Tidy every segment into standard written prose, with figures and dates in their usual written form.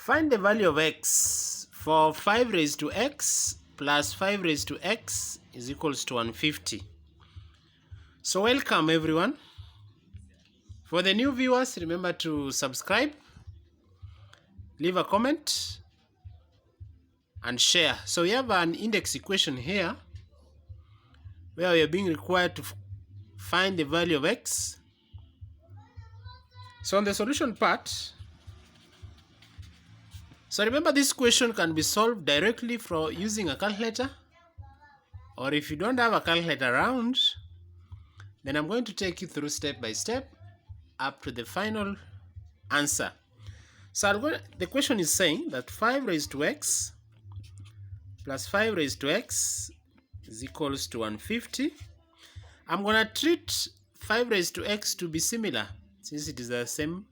Find the value of x for 5 raised to x plus 5 raised to x is equals to 150. So welcome everyone. For the new viewers, remember to subscribe, leave a comment, and share. So we have an index equation here where we are being required to find the value of x. So on the solution part, so remember this question can be solved directly from using a calculator, or if you don't have a calculator around, then I'm going to take you through step by step up to the final answer. So the question is saying that 5 raised to x plus 5 raised to x is equals to 150. I'm going to treat 5 raised to x to be similar since it is the same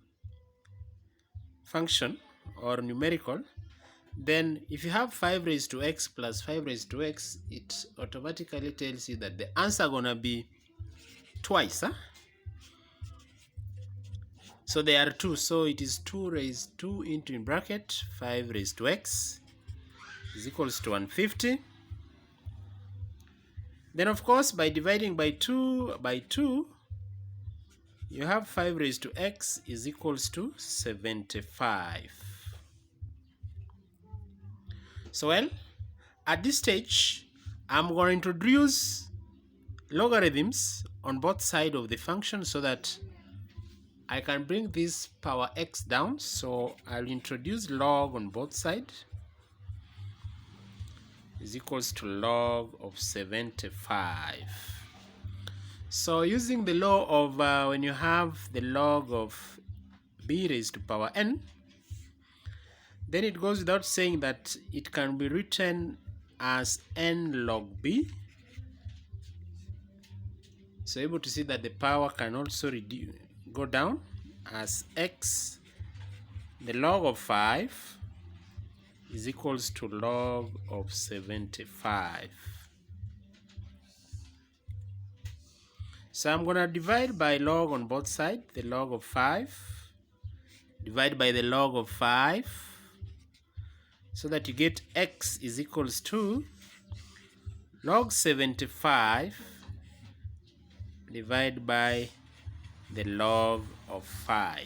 function or numerical. Then if you have 5 raised to x plus 5 raised to x, it automatically tells you that the answer gonna be twice. So there are 2, so it is 2 raised 2 into in bracket 5 raised to x is equals to 150. Then of course by dividing by 2 you have 5 raised to x is equals to 75. So well, at this stage I'm going to introduce logarithms on both sides of the function so that I can bring this power x down. So I'll introduce log on both sides is equals to log of 75. So using the law of when you have the log of b raised to power n, then it goes without saying that it can be written as n log b. So able to see that the power can also go down as x, the log of 5 is equals to log of 75. So I'm going to divide by log on both sides, the log of 5, divide by the log of 5, so that you get x is equals to log 75 divided by the log of 5.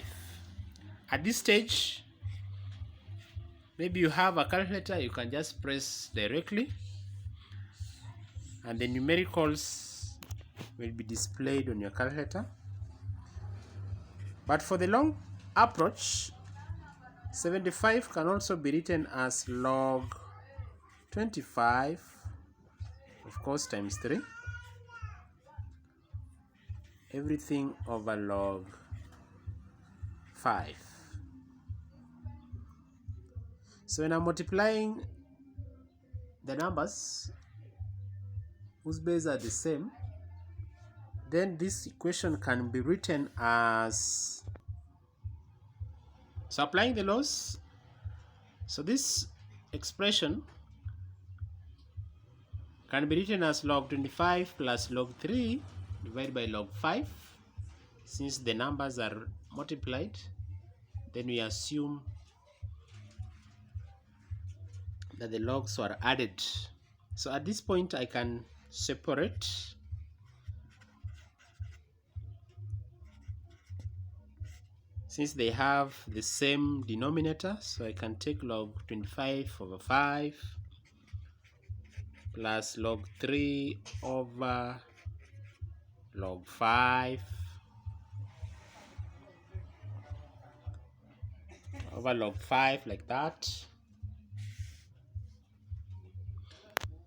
At this stage, maybe you have a calculator, you can just press directly and the numericals will be displayed on your calculator. But for the long approach, 75 can also be written as log 25, of course, times 3, everything over log 5. So when I'm multiplying the numbers whose bases are the same, then this equation can be written as, so applying the laws, so this expression can be written as log 25 plus log 3 divided by log 5. Since the numbers are multiplied, then we assume that the logs were added. So at this point I can separate since they have the same denominator. So I can take log 25 over 5 plus log 3 over log 5 over log 5 like that.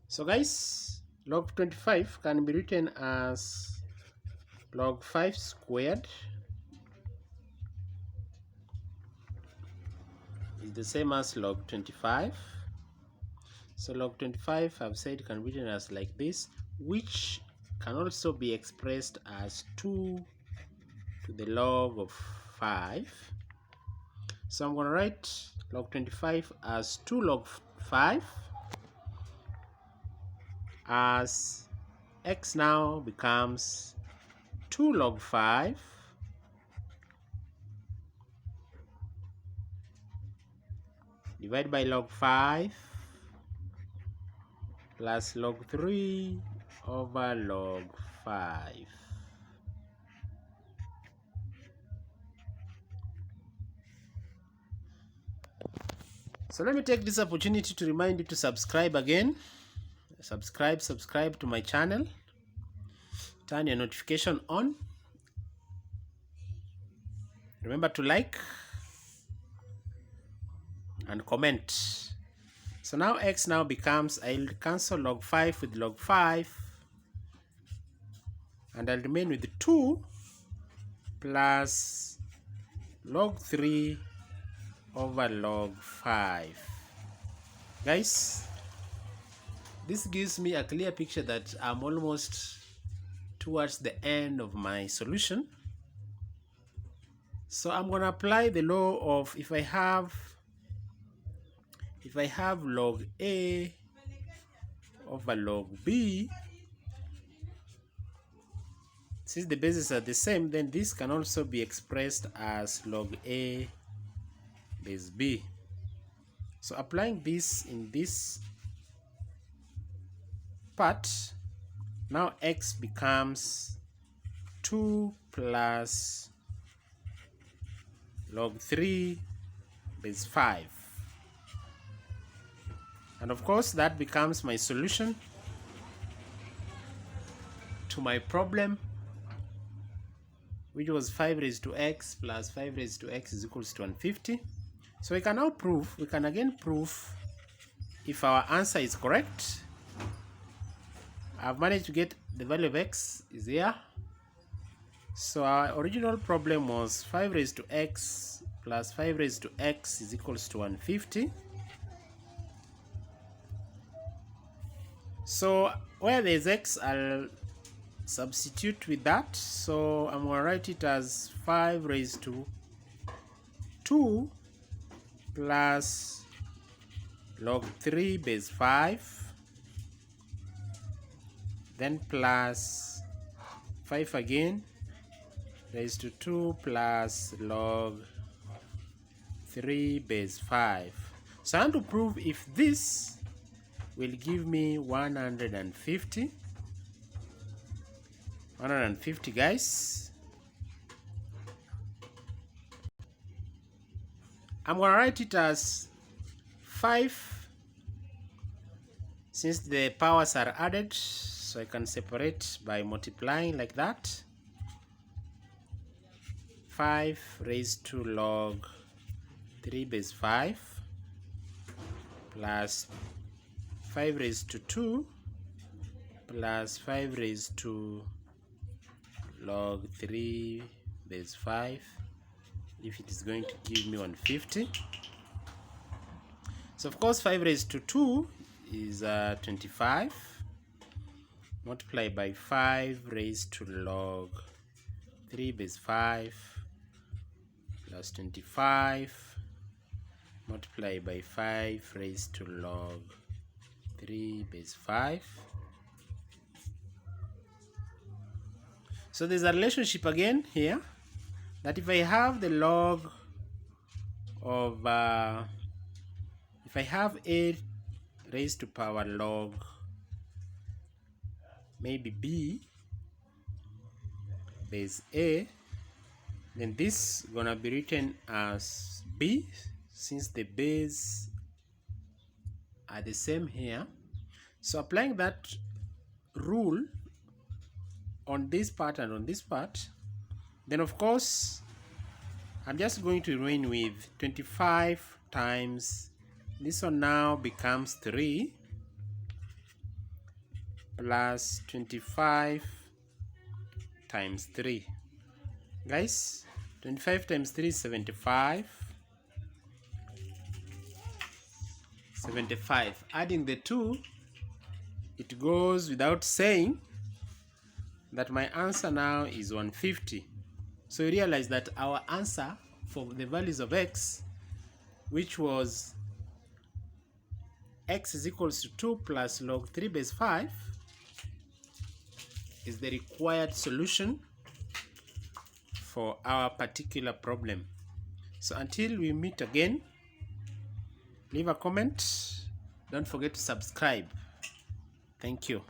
So guys, log 25 can be written as log 5 squared is the same as log 25. So log 25 I've said can be written as like this, which can also be expressed as 2 to the log of 5. So I'm going to write log 25 as 2 log 5, as x now becomes 2 log 5 Divide by log 5 plus log 3 over log 5. So let me take this opportunity to remind you to subscribe again. Subscribe to my channel. Turn your notification on. Remember to like and comment. So now x now becomes, I'll cancel log 5 with log 5, and I'll remain with 2 plus log 3 over log 5. Guys, this gives me a clear picture that I'm almost towards the end of my solution. So I'm going to apply the law of if I have log A over log B, since the bases are the same, then this can also be expressed as log A base B. So applying this in this part, now x becomes 2 plus log 3 base 5. And of course that becomes my solution to my problem, which was 5 raised to x plus 5 raised to x is equals to 150. So we can now prove, we can again prove if our answer is correct. I've managed to get the value of x is here. So our original problem was 5 raised to x plus 5 raised to x is equals to 150. So where there's x, I'll substitute with that. So I'm going to write it as 5 raised to 2 plus log 3 base 5, then plus 5 again raised to 2 plus log 3 base 5. So I want to prove if this will give me 150. 150, guys. I'm going to write it as 5 since the powers are added, so I can separate by multiplying like that. 5 raised to log 3 base 5 plus 5 raised to 2 plus 5 raised to log 3 base 5, if it is going to give me 150. So of course 5 raised to 2 is 25, multiplied by 5 raised to log 3 base 5 plus 25, multiplied by 5 raised to log 3 base 5. So there's a relationship again here that if I have the log of if I have a raised to power log maybe b base a, then this is gonna be written as b since the base are the same here. So applying that rule on this part and on this part, then of course I'm just going to remain with 25 times this one now becomes 3 plus 25 times 3. Guys, 25 times 3 is 75. 75. Adding the 2, it goes without saying that my answer now is 150. So you realize that our answer for the values of x, which was x is equals to 2 plus log 3 base 5, is the required solution for our particular problem. So until we meet again, leave a comment. Don't forget to subscribe. Thank you.